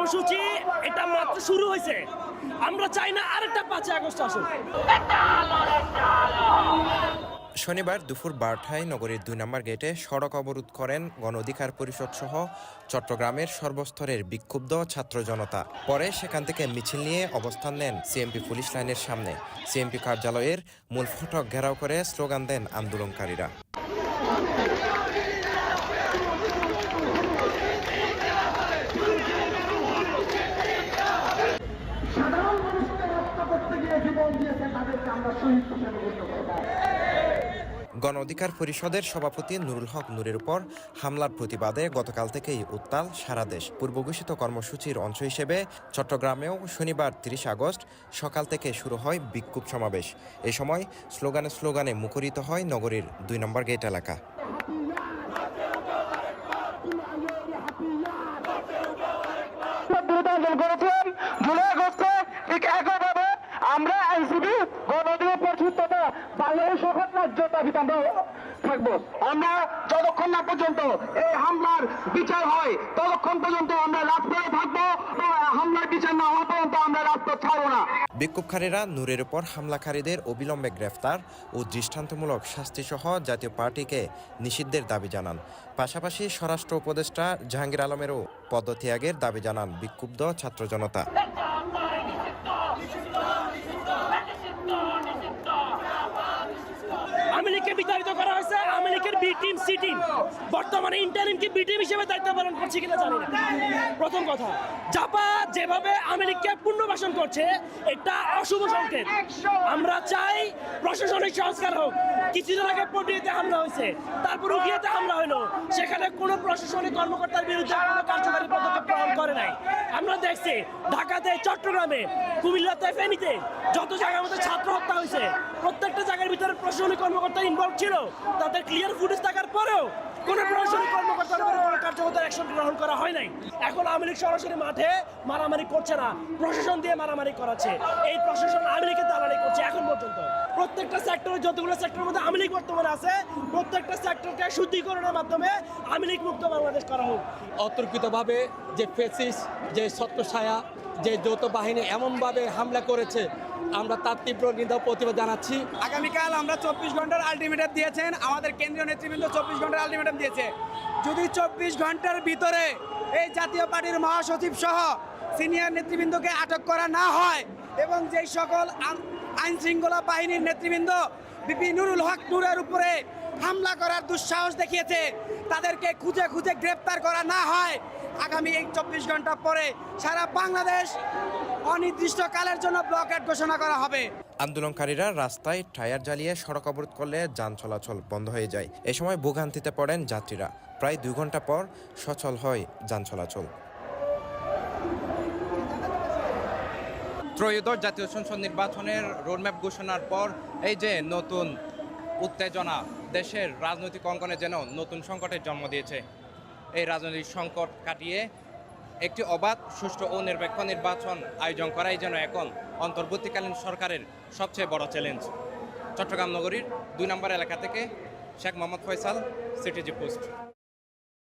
কর্মসূচি এটা মাত্র শুরু হয়েছে। আমরা চাই না আরেকটা 5 আগস্ট আসুক। শনিবার দুপুর 12টায় নগরীর 2 নম্বর গেটে সড়ক অবরোধ করেন গণ অধিকার পরিষদ সহ চট্টগ্রামের সর্বস্তরের বিক্ষুব্ধ ছাত্র জনতা। পরে সেখান থেকে মিছিল নিয়ে অবস্থান নেন সিএমপি পুলিশ লাইনের সামনে। সিএমপি কার্যালয়ের মূল ফটক ঘেরাও করে স্লোগান দেন আন্দোলনকারীরা। গণ অধিকার পরিষদের সভাপতি নুরুল হক নূরের উপর হামলার প্রতিবাদে গতকাল থেকেই উত্তাল সারা দেশ। পূর্বঘোষিত কর্মসূচির অংশ হিসেবে চট্টগ্রামেও শনিবার 30 আগস্ট সকাল থেকে শুরু হয় বিক্ষোভ সমাবেশ। এ সময় স্লোগানে মুখরিত হয় নগরীর 2 নম্বর গেট এলাকা। আমরা আইনজীবী গণ অধিকার পরিষদ তথা বাংলাদেশ সরকার রাজ্য দাবিতে আমরা থাকবো। আমরা যতক্ষণ না পর্যন্ত এই হামলার বিচার হয় ততক্ষণ পর্যন্ত আমরা রাজপথে থাকবো। হামলার বিচার না হওয়া পর্যন্ত আমরা রাজপথ ছাড়বো না। বিক্ষোভকারীরা নূরের উপর হামলাকারীদের অবিলম্বে গ্রেফতার ও দৃষ্টান্তমূলক শাস্তি সহ জাতীয় পার্টিকে নিষিদ্ধের দাবি জানান। পাশাপাশি স্বরাষ্ট্র উপদেষ্টা জাহাঙ্গীর আলমেরও পদত্যাগের দাবি জানান বিক্ষুব্ধ ছাত্র জনতা। আওয়ামী লীগকে বিতাড়িত করা হয়েছে। আওয়ামী লীগের বি টিম সি টিম বর্তমানে ইন্টারিমকে বি টিম হিসেবে দায়িত্ব পালন করছে কিনা জানি না। প্রথম কথা, জাপা যেভাবে আওয়ামী লীগকে পুনর্বাসন করছে এটা অশুভ সংকেত। আমরা চাই প্রশাসনিক সংস্কার হোক। কিছুদিন আগে পটিয়াতে হামলা হয়েছে, তারপর উখিয়াতে হামলা হলো, সেখানে কোনো প্রশাসনিক কর্মকর্তার বিরুদ্ধে কোনো কার্যকরী পদক্ষেপ গ্রহণ করে নাই। আমরা দেখছি ঢাকাতে, চট্টগ্রামে, কুমিল্লাতে, ফেনীতে যত জায়গার মধ্যে ছাত্র হত্যা হয়েছে, প্রত্যেকটা জায়গার ভিতরে প্রশাসনিক কর্মকর্তা ইনভলভ ছিল। তাদের ক্লিয়ার ফুটেজ থাকার পরেও কোনো প্রশাসনিক কর্মকর্তার উপরে কোনো কার্যকর অ্যাকশন গ্রহণ করা হয় নাই। এখন আওয়ামী লীগ সরাসরি মাঠে মারামারি করছে না, প্রশাসন দিয়ে মারামারি করাচ্ছে। এই প্রশাসন আওয়ামী লীগের দালালি করছে এখন পর্যন্ত। প্রত্যেকটা সেক্টরে, যতগুলো সেক্টরের মধ্যে আওয়ামী লীগ বর্তমানে আছে, প্রত্যেকটা সেক্টরকে শুদ্ধিকরণের মাধ্যমে আওয়ামী লীগ মুক্ত বাংলাদেশ করা হোক। অতর্কিতভাবে যে ফেসিস, যে ছত্রছায়া, যে যৌথ বাহিনী এমনভাবে হামলা করেছে, আমরা তার তীব্র নিন্দা প্রতিবাদ জানাচ্ছি। আগামীকাল আমরা 24 ঘন্টার আলটিমেটাম দিয়েছেন, আমাদের কেন্দ্রীয় নেতৃবৃন্দ 24 ঘন্টার আলটিমেটাম দিয়েছে। যদি 24 ঘন্টার ভিতরে এই জাতীয় পার্টির মহাসচিব সহ সিনিয়র নেতৃবৃন্দকে আটক করা না হয় এবং যেই সকল আইন শৃঙ্খলা বাহিনীর নেতৃবৃন্দ বিপি নুরুল হক নূরের উপরে হামলা করার দুঃসাহস দেখিয়েছে, তাদেরকে খুঁজে খুঁজে গ্রেপ্তার করা না হয়, আগামী এই 24 ঘন্টা পরে সারা বাংলাদেশ অনির্দিষ্টকালের জন্য ব্লকেট ঘোষণা করা হবে। আন্দোলনকারীরা রাস্তায় টায়ার জ্বালিয়ে সড়ক অবরোধ করলে যান চলাচল বন্ধ হয়ে যায়। এ সময় ভোগান্তিতে পড়েন যাত্রীরা। প্রায় 2 ঘন্টা পর সচল হয় যান চলাচল। ত্রয়োদশ জাতীয় সংসদ নির্বাচনের রোডম্যাপ ঘোষণার পর এই যে নতুন উত্তেজনা দেশের রাজনৈতিক অঙ্গনে যেন নতুন সংকটের জন্ম দিয়েছে। এই রাজনৈতিক সংকট কাটিয়ে একটি অবাধ, সুষ্ঠু ও নিরপেক্ষ নির্বাচন আয়োজন করাই যেন এখন অন্তর্বর্তীকালীন সরকারের সবচেয়ে বড় চ্যালেঞ্জ। চট্টগ্রাম নগরীর 2 নম্বর এলাকা থেকে শেখ মোহাম্মদ ফয়সাল, সিটিজি পোস্ট।